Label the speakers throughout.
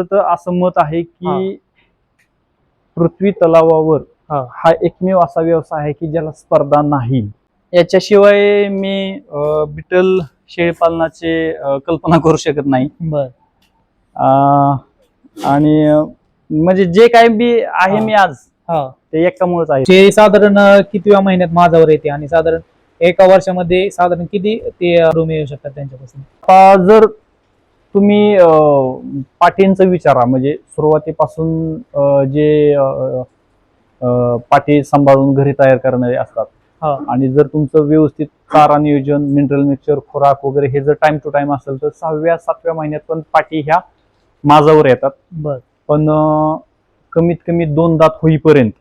Speaker 1: तर असं मत आहे की पृथ्वी तलावावर हा एकमेव असा व्यवसाय आहे की ज्याला स्पर्धा नाही. याच्याशिवाय मी बिटल शेळीपालनाचे कल्पना करू शकत नाही.
Speaker 2: बर.
Speaker 1: आणि म्हणजे जे काय बी आहे मी आज ते एकामुळेच आहे.
Speaker 2: जे साधारण कितव्या महिन्यात माझ्यावर येते आणि साधारण एका वर्षामध्ये साधारण किती ते रूम येऊ शकतात त्यांच्यापासून?
Speaker 1: जर तुम्ही पाटींचा विचारा म्हणजे सुरुवातीपासून जे पाटी सांभाळून घरी तयार करणारे असतात आणि जर तुमचं व्यवस्थित चारा नियोजन, मिनरल मिक्सचर, खुराक वगैरे हे जर टाइम टू टाइम असेल तर 6व्या-7व्या महिन्यात पण पाटी ह्या माझावर येतात. पण कमीत कमी 2 दात होईपर्यंत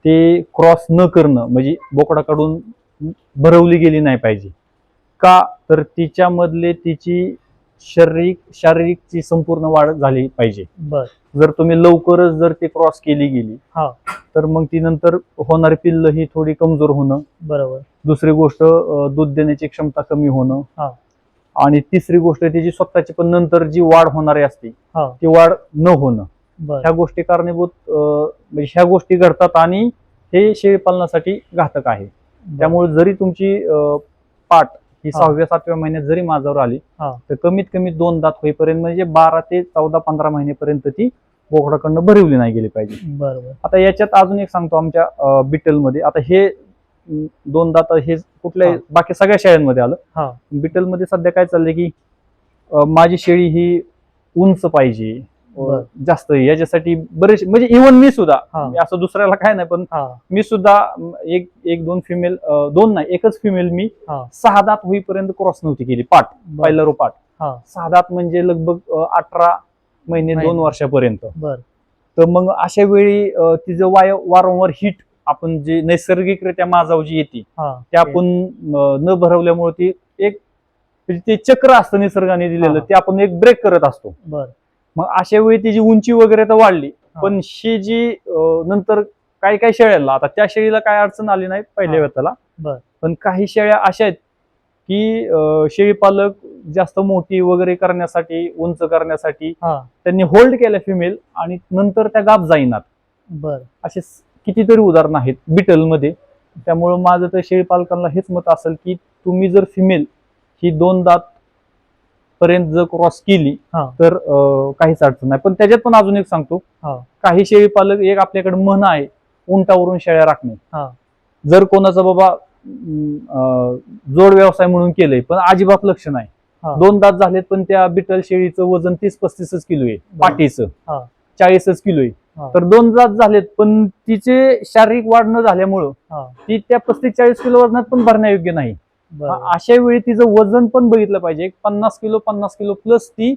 Speaker 1: ते क्रॉस न करणं म्हणजे बोकडाकडून भरवली गेली नाही पाहिजे. का तर तिच्यामधले तिची शारीरिकची संपूर्ण वाढ झाली पाहिजे. जर तुम्ही लवकरच जर ती क्रॉस केली गेली तर मग ती नंतर होणारी पिल्ल ही थोडी कमजोर होणं. बरोबर. दुसरी गोष्ट दूध देण्याची क्षमता कमी होणं. आणि तिसरी गोष्ट तिची स्वतःची पण नंतर जी वाढ होणारी असते ती वाढ न होणं. ह्या गोष्टी कारणीभूत म्हणजे ह्या गोष्टी घडतात आणि हे शेळीपालनासाठी घातक आहे. त्यामुळे जरी तुमची पाट ही 6व्या-7व्या महिन्यात जरी माझ्यावर आली तर कमीत कमी 2 दात होईपर्यंत म्हणजे 12 ते 14-15 महिनेपर्यंत ती बोकडाकडनं भरवली नाही गेली पाहिजे. बरोबर. आता याच्यात अजून एक सांगतो आमच्या बिटल मध्ये. आता हे 2 दात हे कुठल्या बाकी सगळ्या शेळ्यांमध्ये आलं. बिटल मध्ये सध्या काय चाललंय की माझी शेळी ही उंच पाहिजे जास्त. याच्यासाठी बरेच म्हणजे इव्हन मी सुद्धा असं दुसऱ्याला काय नाही पण मी सुद्धा एक दोन फिमेल, दोन नाही एकच फिमेल मी 6 दात होईपर्यंत क्रॉस नव्हती केली पाट. पहिला रो पाट 6 दात म्हणजे लगभग 18 महिने 2 वर्षापर्यंत. तर मग अशा वेळी तिचं वारंवार हिट आपण जे नैसर्गिकरित्या माझाव जी येते ते आपण न भरवल्यामुळे ती एक ते चक्र असतं निसर्गाने दिलेलं ते आपण एक ब्रेक करत असतो. मग अशा वेळी तिची उंची वगैरे तर वाढली पण ही जी नंतर काही काही शेळ्याला आता त्या शेळीला काय अडचण आली नाही पहिल्या वेळेला. पण काही शेळ्या अशा आहेत की शेळीपालक जास्त मोठी वगैरे करण्यासाठी उंच करण्यासाठी त्यांनी होल्ड केल्या फिमेल आणि नंतर त्या गाप जाईनात. असे कितीतरी उदाहरण आहेत बिटल मध्ये. त्यामुळे माझं तर शेळीपालकांना हेच मत असेल की तुम्ही जर फिमेल ही 2 दात पर्यंत जर क्रॉस केली तर काहीच अडचण नाही. पण त्याच्यात पण अजून एक सांगतो, काही शेळीपालक एक आपल्याकडे म्हण आहे उंटावरून शेळ्या राखणे. जर कोणाचा बाबा जोड व्यवसाय म्हणून केलंय पण अजिबात लक्ष नाही, 2 दात झालेत पण त्या बिटल शेळीचं वजन 30-35 किलो आहे, पाठीचं 40 किलो आहे. तर 2 दात झालेत पण तिचे शारीरिक वाढ न झाल्यामुळं ती त्या 35-40 किलो वजनात पण भरण्यायोग्य नाही. अशा वेळी तिचं वजन पण बघितलं पाहिजे. 50 किलो प्लस ती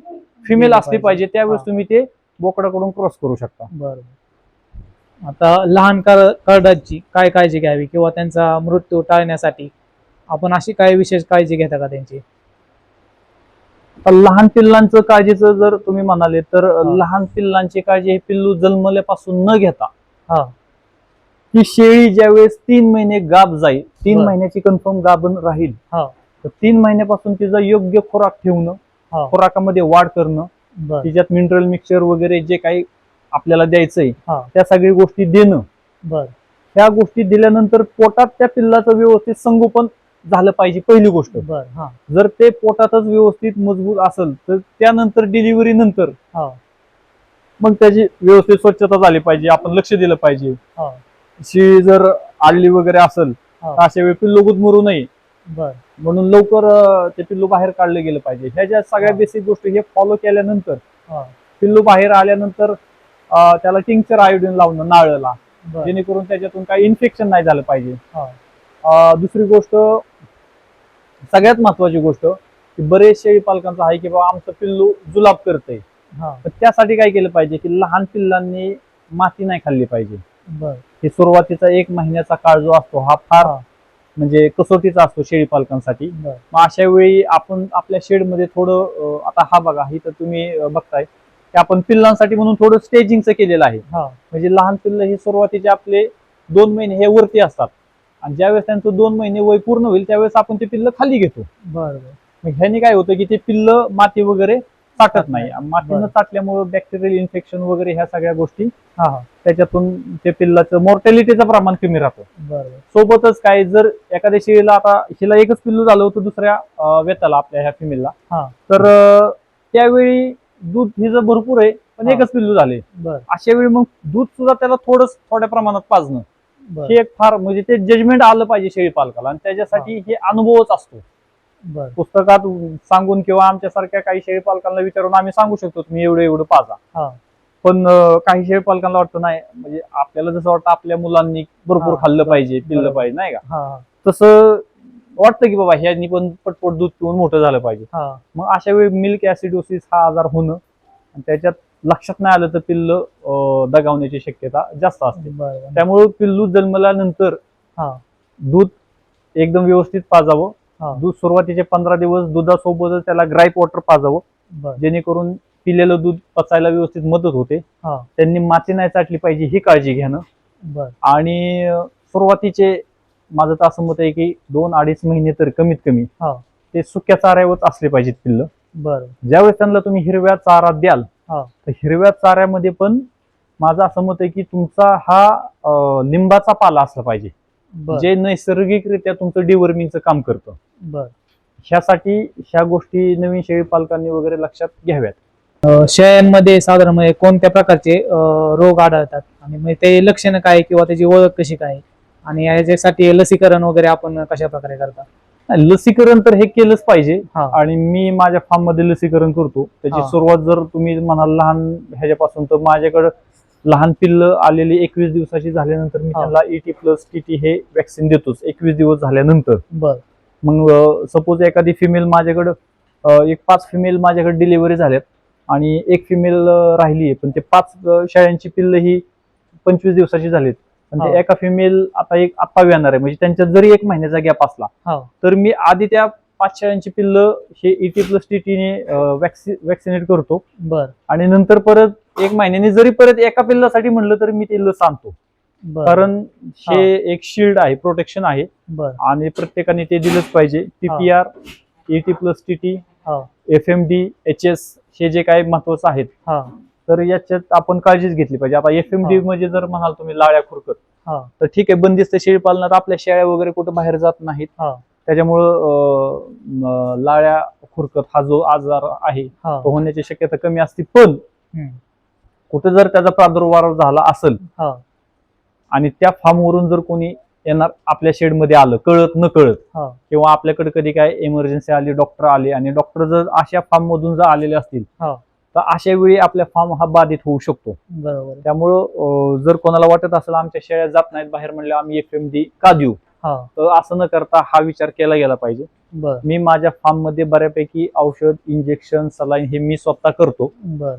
Speaker 1: फिमेल असली पाहिजे. त्यावेळेस तुम्ही ते बोकडाकडून क्रॉस करू शकता.
Speaker 2: बरोबर. आता लहान करडाची काय काळजी घ्यावी किंवा त्यांचा मृत्यू टाळण्यासाठी आपण अशी काय विशेष काळजी घेता का त्यांची?
Speaker 1: लहान पिल्लांचं काळजीचं जर तुम्ही म्हणाले तर लहान पिल्लांची काळजी हे पिल्लू जन्मल्यापासून न घेता ती शेळी ज्यावेळेस 3 महिने गाभ जाईल, 3 महिन्याची कन्फर्म गाभण राहील तर 3 महिन्यापासून तिचा योग्य खुराक ठेवणं, खुराकामध्ये वाढ करणं, तिच्यात मिनरल मिक्सचर वगैरे जे काही आपल्याला द्यायचंय त्या सगळ्या गोष्टी देणं. त्या गोष्टी दिल्यानंतर पोटात त्या पिल्लाचं व्यवस्थित संगोपन झालं पाहिजे पहिली गोष्ट. जर ते पोटातच व्यवस्थित मजबूत असेल तर त्यानंतर डिलिव्हरी नंतर मग त्याची व्यवस्थित स्वच्छता झाली पाहिजे, आपण लक्ष दिलं पाहिजे. शेळी जर आडली वगैरे असेल तर अशा वेळी पिल्लू गुदमरू नये म्हणून लवकर ते पिल्लू बाहेर काढलं गेलं पाहिजे. ह्या ज्या सगळ्या बेसिक गोष्टी हे फॉलो केल्यानंतर पिल्लू बाहेर आल्यानंतर त्याला टिंक्चर आयोडीन लावणं नाळला, जेणेकरून त्याच्यातून काही इन्फेक्शन नाही झालं पाहिजे. दुसरी गोष्ट सगळ्यात महत्वाची गोष्ट की बरेच शेळी पालकांचं आहे की बाबा आमचं पिल्लू जुलाब करतंय. त्यासाठी काय केलं पाहिजे की लहान पिल्लांनी माती नाही खाल्ली पाहिजे. की सुरुवातीचा 1 महिन्याचा काळ जो असतो हा फार म्हणजे कसोटीचा असतो शेळी पालकांसाठी. मग अशा वेळी आपण आपल्या शेडमध्ये थोडं आता हा बघा इथं तुम्ही बघताय की आपण पिल्लांसाठी म्हणून थोडं स्टेजिंगचं केलेलं आहे. म्हणजे लहान पिल्ल हे सुरुवातीचे आपले 2 महिने हे वरती असतात आणि ज्यावेळेस त्यांचं 2 महिने वय पूर्ण होईल त्यावेळेस आपण ते पिल्ल खाली घेतो. मग ह्याने काय होतं की ते पिल्ल माती वगैरे चाटत नाही. मातीनं चाटल्यामुळे बॅक्टेरियल इन्फेक्शन वगैरे ह्या सगळ्या गोष्टी
Speaker 2: हा हा
Speaker 1: त्याच्यातून ते पिल्लाचं मॉर्टॅलिटीचं प्रमाण कमी राहतं.
Speaker 2: बरोबर.
Speaker 1: सोबतच काय जर एखाद्या शेळीला आता हिला एकच पिल्लू झालं होतं दुसऱ्या वेताला आपल्या ह्या फिमेलला,
Speaker 2: हा
Speaker 1: तर त्यावेळी दूध हिचं भरपूर आहे पण
Speaker 2: हा.
Speaker 1: एकच पिल्लू झाले.
Speaker 2: बर
Speaker 1: अशा वेळी मग दूध सुद्धा त्याला थोड्या प्रमाणात पाजणं
Speaker 2: बर
Speaker 1: हे एक फार म्हणजे ते जजमेंट आलं पाहिजे शेळी पालकाला, आणि त्याच्यासाठी हे अनुभवच असतो.
Speaker 2: बर
Speaker 1: पुस्तकात सांगून किंवा आमच्यासारख्या काही शेळी पालकांना विचारून आम्ही सांगू शकतो तुम्ही एवढं एवढं पाजा,
Speaker 2: हा
Speaker 1: पण काही शेळी पालकांना वाटतं नाही, म्हणजे आपल्याला जसं वाटतं आपल्या मुलांनी भरपूर
Speaker 2: हा,
Speaker 1: खाल्लं
Speaker 2: बरोबर,
Speaker 1: पाहिजे पिल्लं
Speaker 2: बरोबर.
Speaker 1: पाहिजे नाही का,
Speaker 2: हा हा
Speaker 1: तसं वाटतं की बाबा ह्यांनी पण पटपट दूध पिऊन मोठं झालं पाहिजे.
Speaker 2: हा
Speaker 1: मग अशा वेळी मिल्क ऍसिडोसिस हा आजार होणं आणि त्याच्यात लक्षात नाही आलं तर पिल्ल दगावण्याची शक्यता जास्त असते.
Speaker 2: बरोबर.
Speaker 1: त्यामुळे पिल्लू जन्मल्यानंतर
Speaker 2: हा
Speaker 1: दूध एकदम व्यवस्थित पाजावं.
Speaker 2: हा
Speaker 1: दूध सुरुवातीचे 15 दिवस दुधासोबतच त्याला ग्राईप वॉटर पाजावं,
Speaker 2: बर
Speaker 1: जेणेकरून पिलेलं दूध पचायला व्यवस्थित मदत होते.
Speaker 2: हा
Speaker 1: त्यांनी माती नाही चाटली पाहिजे ही काळजी घेणं.
Speaker 2: बर
Speaker 1: आणि सुरुवातीचे माझं तर असं मत आहे की 2-2.5 महिने तर कमीत कमी
Speaker 2: हा
Speaker 1: ते सुक्या चाऱ्यावरच असले पाहिजेत पिल्लं.
Speaker 2: बर
Speaker 1: ज्यावेळेस त्यांना तुम्ही हिरव्या चारा द्याल
Speaker 2: हा
Speaker 1: तर हिरव्या चाऱ्यामध्ये पण माझं असं मत आहे की तुमचा हा लिंबाचा पाला असला पाहिजे,
Speaker 2: बर
Speaker 1: जे नैसर्गिकरित्या तुमचं डिवर्मिंगचं काम करतं.
Speaker 2: बर
Speaker 1: ह्यासाठी ह्या गोष्टी नवीन शेळी पालकांनी वगैरे लक्षात घ्याव्यात.
Speaker 2: शेळ्यांमध्ये साधारण कोणत्या प्रकारचे रोग आढळतात आणि मग ते लक्षणं काय किंवा त्याची ओळख कशी काय, आणि याच्यासाठी लसीकरण वगैरे आपण कशा प्रकारे करता?
Speaker 1: लसीकरण तर हे केलंच पाहिजे,
Speaker 2: हा
Speaker 1: आणि मी माझ्या फार्म मध्ये लसीकरण करतो. त्याची
Speaker 2: हा.
Speaker 1: सुरुवात जर तुम्ही म्हणाल लहान ह्याच्यापासून, तर माझ्याकडे लहान पिल्ल आलेली 21 दिवसाची झाल्यानंतर मी
Speaker 2: हा.
Speaker 1: त्यांना ET+TT हे वॅक्सिन देतोच 21 दिवस झाल्यानंतर.
Speaker 2: बर
Speaker 1: मग सपोज एखादी फिमेल माझ्याकडे एक 5 फिमेल माझ्याकडे डिलिव्हरी झाल्यात आणि एक फिमेल राहिली आहे, पण ते 5 शेळ्यांची पिल्ल ही 25 दिवसाची झालीत, आणि
Speaker 2: हा.
Speaker 1: ते एका फिमेल आता एक आत्ता येणार आहे, म्हणजे त्यांच्यात जरी 1 महिन्याचा गॅप असला
Speaker 2: हा
Speaker 1: तर मी आधी त्या 5 शेळ्यांची पिल्ल हे ET+TT ने वॅक्सिनेट करतो,
Speaker 2: बर
Speaker 1: आणि नंतर परत 1 महिन्याने जरी परत एका पिल्लासाठी म्हणलं तर मी ते लस आणतो.
Speaker 2: बर
Speaker 1: कारण हे एक शिल्ड आहे, प्रोटेक्शन आहे,
Speaker 2: बर
Speaker 1: आणि प्रत्येकाने ते दिलंच पाहिजे. PPR, ET+TT,
Speaker 2: हा
Speaker 1: FMD, HS हे जे काही महत्वाचं आहेत,
Speaker 2: हा
Speaker 1: तर याच्यात आपण काळजीच घेतली पाहिजे. आता FMD
Speaker 2: हा.
Speaker 1: म्हणजे जर म्हणाल तुम्ही लाळ्या खुरकत,
Speaker 2: हा
Speaker 1: तर ठीक आहे, बंदिस्त शेळी पालनात आपल्या शेळ्या वगैरे कुठं बाहेर जात नाहीत,
Speaker 2: हा
Speaker 1: त्याच्यामुळं लाळ्या खुरकत हा जो आजार आहे
Speaker 2: हा
Speaker 1: तो होण्याची शक्यता कमी असते. पण
Speaker 2: हम्म.
Speaker 1: कुठे जर त्याचा प्रादुर्भाव झाला असेल
Speaker 2: हा
Speaker 1: आणि त्या फार्मवरून जर कोणी येणार आपल्या शेडमध्ये आलं कळत न कळत,
Speaker 2: हा
Speaker 1: किंवा आपल्याकडे कधी काय इमर्जन्सी आली, डॉक्टर आले, आणि डॉक्टर जर अशा फार्म मधून जर आलेले असतील
Speaker 2: हा
Speaker 1: तर अशा वेळी आपल्या फार्म हा बाधित होऊ शकतो.
Speaker 2: बरोबर.
Speaker 1: त्यामुळं जर कोणाला वाटत असेल आमच्या शेळ्या जात नाहीत बाहेर, म्हणले आम्ही FMD का देऊ,
Speaker 2: हा
Speaker 1: तर असं न करता हा विचार केला गेला पाहिजे.
Speaker 2: बर
Speaker 1: मी माझ्या फार्म मध्ये बऱ्यापैकी औषध, इंजेक्शन, सलाईन हे मी स्वतः करतो,
Speaker 2: बर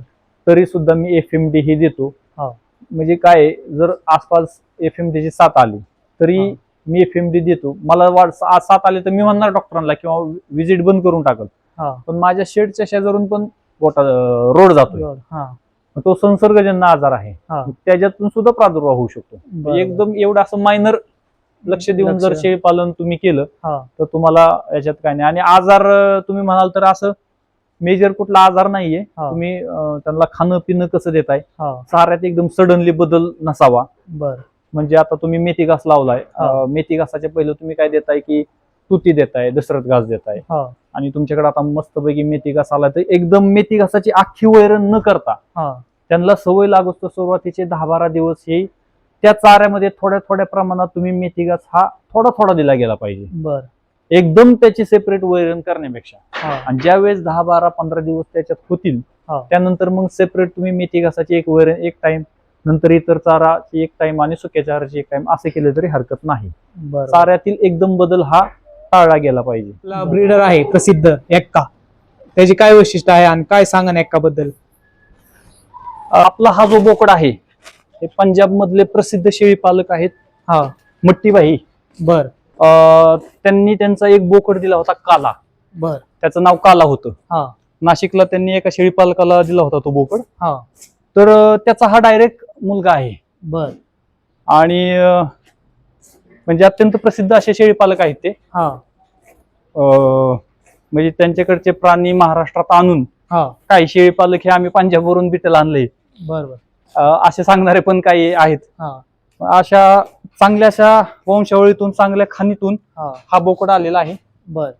Speaker 1: तरी सुद्धा मी FMD हे देतो.
Speaker 2: हा
Speaker 1: म्हणजे काय आहे, जर आसपास FMD ची साथ आली तरी
Speaker 2: हा.
Speaker 1: मी FMD देतो. मला साथ आली तर मी म्हणणार डॉक्टरांना किंवा विजिट बंद करून टाकल,
Speaker 2: हा
Speaker 1: पण माझ्या शेडच्या शेजारून पण रोड जातोय,
Speaker 2: बर. हा
Speaker 1: तो संसर्गजन्य आजार आहे,
Speaker 2: हा
Speaker 1: त्याच्यातून सुद्धा प्रादुर्भाव होऊ शकतो.
Speaker 2: बरोबर.
Speaker 1: एकदम एवढं असं मायनर लक्ष देऊन जर
Speaker 2: लक्ष.
Speaker 1: शेळी पालन तुम्ही केलं
Speaker 2: हा
Speaker 1: तर तुम्हाला याच्यात काय नाही. आणि आजार तुम्ही म्हणाल तर असं मेजर कुठला आजार नाहीये.
Speaker 2: हा.
Speaker 1: तुम्ही त्यांना खाणं पिणं कसं देताय,
Speaker 2: हा
Speaker 1: चाऱ्यात एकदम सडनली बदल नसावा.
Speaker 2: बर
Speaker 1: म्हणजे आता तुम्ही मेथी घास लावलाय,
Speaker 2: हा.
Speaker 1: मेथी घासाच्या पहिलं तुम्ही काय देताय की तुती देताय, दशरथ घास देताय,
Speaker 2: हा
Speaker 1: आणि तुमच्याकडे आता मस्तपैकी मेथी घास आला तर एकदम मेथी घासाची अख्खी वैरण न करता
Speaker 2: हा
Speaker 1: त्यांना सवय लागतो सुरुवातीचे 10-12 दिवस हे त्या चाऱ्यामध्ये थोड्या प्रमाणात तुम्ही मेथी घास हा थोडा दिला गेला पाहिजे,
Speaker 2: बर
Speaker 1: एकदम त्याची सेपरेट वैरण करण्यापेक्षा.
Speaker 2: हा
Speaker 1: आणि ज्यावेळेस 10-12-15 दिवस त्याच्यात होतील
Speaker 2: हा
Speaker 1: त्यानंतर मग सेपरेट तुम्ही मेथी घासाची एक वैरण एक टाइम, नंतर इतर चाराची एक टाइम आणि सुक्या चाराची एक टाइम असे केले तरी हरकत नाही.
Speaker 2: बर.
Speaker 1: चाऱ्यातील एकदम बदल हा टाळला गेला पाहिजे.
Speaker 2: ब्रीडर आहे प्रसिद्ध एक्का, त्याची काय वैशिष्ट्य आहे आणि काय सांगा एक्का बद्दल?
Speaker 1: आपला हा जो बोकड आहे हे पंजाब मधले प्रसिद्ध शेळी पालक आहेत,
Speaker 2: हा
Speaker 1: मट्टीबाई.
Speaker 2: बर
Speaker 1: त्यांनी त्यांचा एक बोकड दिला होता काला,
Speaker 2: बर
Speaker 1: त्याचं नाव काला होतं.
Speaker 2: हा
Speaker 1: नाशिकला त्यांनी एका शेळी पालकाला दिला होता तो बोकड.
Speaker 2: हा
Speaker 1: तर त्याचा हा डायरेक्ट मुलगा आहे.
Speaker 2: बर
Speaker 1: आणि म्हणजे अत्यंत प्रसिद्ध असे शेळी पालक आहेत ते.
Speaker 2: हा
Speaker 1: म्हणजे त्यांच्याकडचे प्राणी महाराष्ट्रात आणून
Speaker 2: हा
Speaker 1: काही शेळी पालक हे आम्ही पंजाबवरून बिटल आणले,
Speaker 2: बरोबर.
Speaker 1: असे सांगणारे पण काही आहेत.
Speaker 2: हा
Speaker 1: अशा चांगल्याशा वंशावळीतून चांगल्या खाणीतून
Speaker 2: हा
Speaker 1: हा बोकड आलेला आहे.
Speaker 2: बर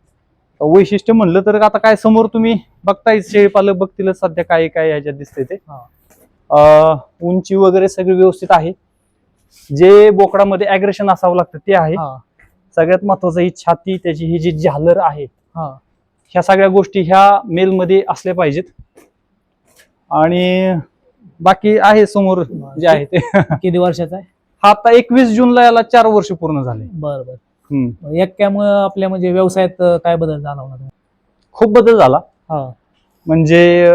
Speaker 1: वैशिष्ट्य म्हणलं तर आता काय समोर तुम्ही बघताय, शेळी पालक बघतील सध्या काय काय ह्याच्यात दिसते ते. उंची वगैरे सगळी व्यवस्थित आहे. जे बोकडामध्ये अॅग्रेशन असावं लागतं ते आहे. सगळ्यात महत्वाचं ही छाती, त्याची ही जी झालर आहे, ह्या सगळ्या गोष्टी ह्या मेल मध्ये असल्या पाहिजेत. आणि बाकी आहे समोर जे आहे ते.
Speaker 2: किती वर्षाचा आहे
Speaker 1: हा आता 21 जूनला याला 4 वर्ष पूर्ण झाले.
Speaker 2: बरोबर. एक्क्यामुळे आपल्या म्हणजे व्यवसायात काय बदल जाणवला?
Speaker 1: खूप बदल झाला. म्हणजे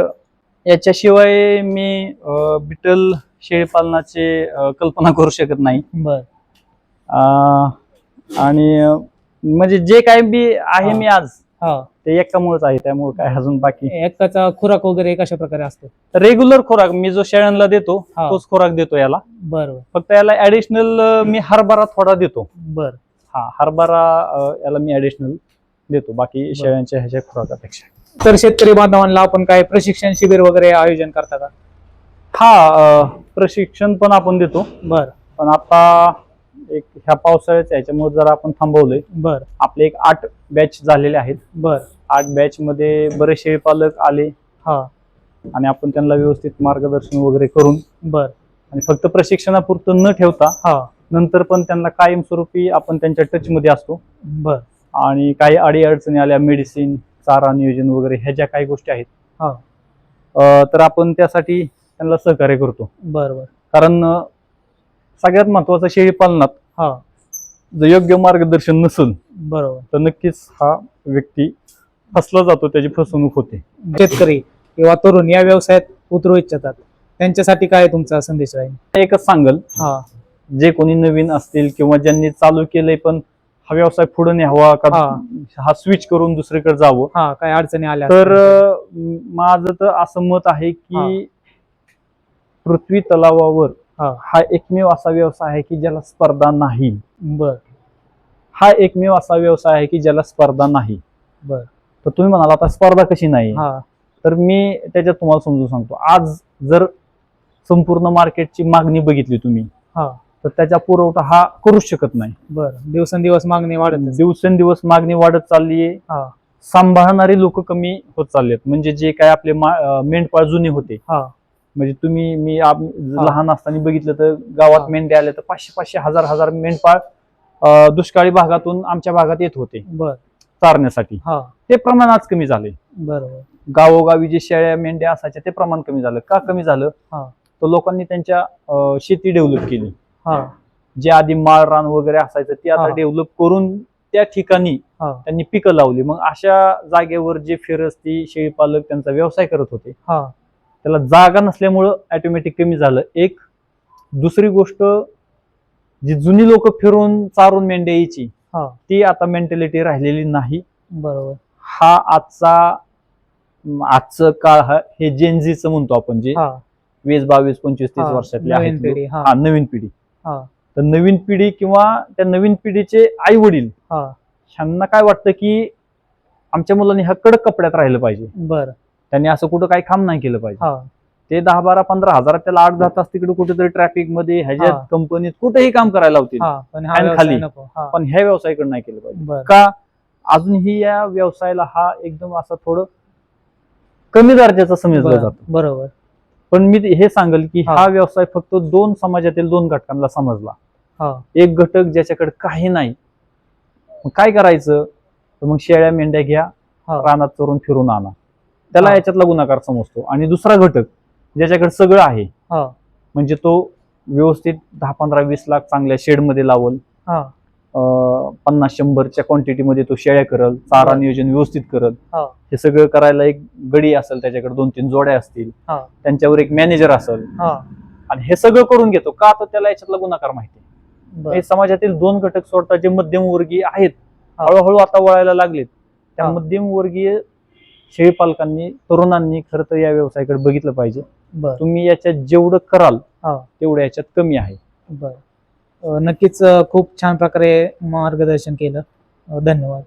Speaker 1: याच्याशिवाय मी बिटल शेळीपालनाचे कल्पना करू शकत नाही.
Speaker 2: बर.
Speaker 1: आणि म्हणजे जे काय बी आहे मी आज
Speaker 2: हा
Speaker 1: ते एकामुळेच आहे, त्यामुळे काय अजून बाकी.
Speaker 2: एकाचा खुराक वगैरे कशा प्रकारे असतो?
Speaker 1: रेग्युलर खुराक मी जो शेळ्यांना देतो तोच खुराक देतो याला.
Speaker 2: बरोबर.
Speaker 1: फक्त याला ऍडिशनल मी हरभरा थोडा देतो.
Speaker 2: बर.
Speaker 1: हा हरभरा याला मी ऍडिशनल देतो, बाकी शेळ्यांच्या ह्याच्या खुराकापेक्षा.
Speaker 2: तर शेतकरी बांधवांना आपण काय प्रशिक्षण शिबिर वगैरे आयोजन करता का?
Speaker 1: हा प्रशिक्षण पण आपण देतो.
Speaker 2: बर.
Speaker 1: पण आता एक ह्या पावसाळ्याच्या ह्याच्यामुळे जरा आपण थांबवलंय.
Speaker 2: बर.
Speaker 1: आपले एक 8 बॅच झालेले आहेत.
Speaker 2: बर.
Speaker 1: 8 बॅच मध्ये बरेच शेळी पालक आले. आणि आपण त्यांना व्यवस्थित मार्गदर्शन वगैरे करून,
Speaker 2: बर,
Speaker 1: आणि फक्त प्रशिक्षणापुरतं न ठेवता नंतर पण त्यांना कायमस्वरूपी आपण त्यांच्या टच मध्ये असतो.
Speaker 2: बर.
Speaker 1: आणि काही अडी अडचणी आल्या, मेडिसिन, चारा नियोजन वगैरे ह्या ज्या काही गोष्टी आहेत तर आपण त्यासाठी त्यांना सहकार्य करतो.
Speaker 2: बरोबर.
Speaker 1: कारण सगळ्यात महत्वाचं शेळी पालनात जर योग्य मार्गदर्शन नसेल, बरोबर, तर नक्कीच हा व्यक्ती फसला जातो, त्याची फसवणूक होते.
Speaker 2: शेतकरी किंवा तरुण या व्यवसायात उतरू इच्छितात त्यांच्यासाठी काय तुमचा संदेश राहील?
Speaker 1: एकच सांगल, जे कोणी नवीन असतील किंवा ज्यांनी चालू केलंय पण हा व्यवसाय पुढे न्यावा का, हा स्विच करून दुसरीकडे जावं,
Speaker 2: काय अडचणी आल्या
Speaker 1: तर माझं तर असं मत आहे की पृथ्वी तलावावर हा एकमेव असा व्यवसाय आहे की ज्याला स्पर्धा नाही.
Speaker 2: बर.
Speaker 1: हा एकमेव असा व्यवसाय आहे की ज्याला स्पर्धा नाही.
Speaker 2: बर.
Speaker 1: तर तुम्ही म्हणाला आता स्पर्धा कशी नाही, तर मी त्याच्यात तुम्हाला समजून सांगतो. आज जर संपूर्ण मार्केटची मागणी बघितली तुम्ही, तर त्याचा पुरवठा हा करूच शकत नाही.
Speaker 2: बरं. दिवसेंदिवस मागणी वाढत,
Speaker 1: दिवसेंदिवस मागणी वाढत चालली आहे. सांभाळणारी लोक कमी होत चाललेत. म्हणजे जे काय आपले मेंढपाळ जुने होते, म्हणजे तुम्ही मी लहान असताना बघितलं तर गावात मेंढ्या आल्या तर 500-500, 1000-1000 मेंढपाळ दुष्काळी भागातून आमच्या भागात येत होते चारण्यासाठी. ते प्रमाण आज कमी झाले. बरोबर. गावोगावी जे शेळ्या मेंढ्या असायच्या ते प्रमाण कमी झालं. का कमी झालं? तर लोकांनी त्यांच्या शेती डेव्हलप केली. जे आधी माळ रान वगैरे असायचं ते आता डेव्हलप करून त्या ठिकाणी त्यांनी पिकं लावली. मग अशा जागेवर जे फिरस्ती शेळी पालक त्यांचा व्यवसाय करत होते, त्याला जागा नसल्यामुळं ऑटोमॅटिक कमी झालं. एक दुसरी गोष्ट, जी जुनी लोक फिरून चारून मेंढ्या यायची ती आता मेंटॅलिटी राहिलेली नाही. बरोबर. हा आजचं काळ हे जेनझीचं म्हणतो आपण, जे 20, 22, 25, 30 वर्षातले आहेत, नवीन पिढी. तर नवीन पिढी किंवा त्या नवीन पिढीचे आई वडील ह्यांना काय वाटतं की आमच्या मुलांनी ह्या कडक कपड्यात राहिलं पाहिजे. बरं. त्यांनी असं कुठं काही काम नाही केलं पाहिजे. ते 10, 12, 15 हजार त्याला 8, 10 तास तिकडे कुठेतरी ट्रॅफिक मध्ये ह्याच्यात कंपनीत कुठेही काम करायला लावतील खाली, पण ह्या व्यवसायाकडे नाही केलं पाहिजे. का? अजूनही या व्यवसायाला हा एकदम असं थोडं कमी दर्जाचा समजला जातो. बरोबर. पण मी हे सांगेल की हा व्यवसाय फक्त 2 समाजातील 2 घटकांना समजला. एक घटक ज्याच्याकडे काही नाही, मग काय करायचं, तर मग शेळ्या मेंढ्या घ्या, रानात चरून फिरून आणा, त्याला याच्यातला गुन्हागार समजतो. आणि दुसरा घटक ज्याच्याकडे सगळं आहे, म्हणजे तो व्यवस्थित 10, 15, 20 लाख चांगल्या शेडमध्ये लावल, 50-100च्या क्वांटिटीमध्ये तो शेळ्या करल, चारा नियोजन व्यवस्थित करल, हे सगळं करायला एक गडी असेल, त्याच्याकडे 2-3 जोड्या असतील, त्यांच्यावर एक मॅनेजर असेल, आणि हे सगळं करून घेतो का, तर त्याला याच्यातला गुन्हागार माहिती. हे समाजातील 2 घटक सोडता जे मध्यमवर्गीय आहेत, हळूहळू आता वळायला लागलेत. त्या मध्यमवर्गीय शेळीपालकांनी, तरुणांनी खरं तर या व्यवसायाकडे बघितलं पाहिजे. तुम्ही याच्यात जेवढं कराल तेवढं याच्यात कमी आहे. नक्कीच खूप छान प्रकारे मार्गदर्शन केलं. धन्यवाद.